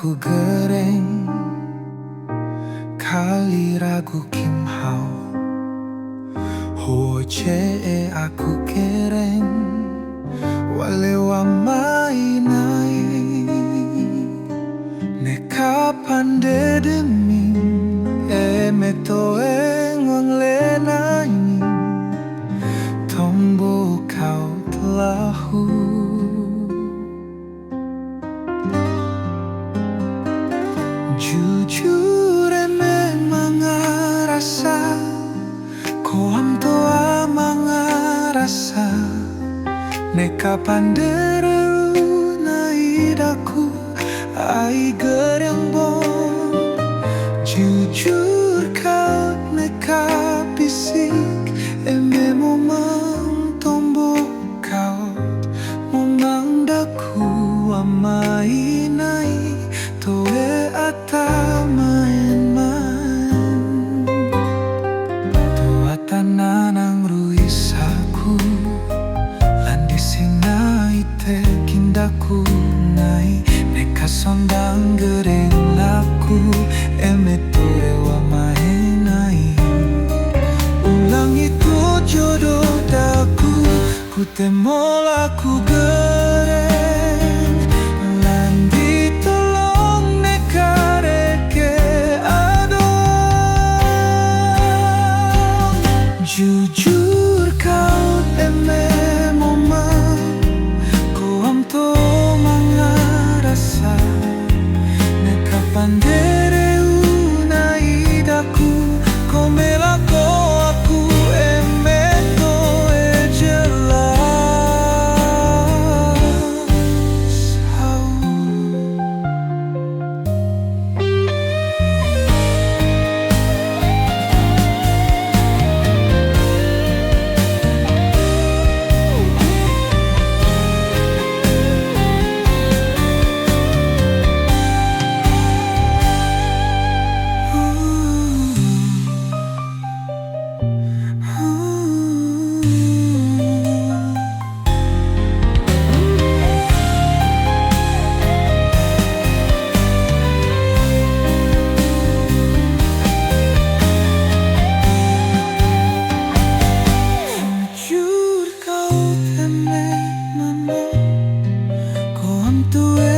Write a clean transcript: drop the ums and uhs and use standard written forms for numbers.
aku gereng kali ragu kim hao ho che aku kereng wale wa mai nai ne kapan de demi me to wang le nai tombo kau telahu. Jujur memang rasa ko am to amang rasa ne kapan deru nai daku ai gerang bon jujur kau ne kapisik eme momang tombo kau momang daku amai nai toe ata main-main tua tananang ruisaku landi sinai te kindaku nai neka sondang gereng laku eme toe wa main-nai ulang itu jodoh daku ku temo laku gereng landi tolong neka reke adong jujur kau eme momang ko am to mangarasa neka pandereu nai daku ko melako aku eme to jelas tu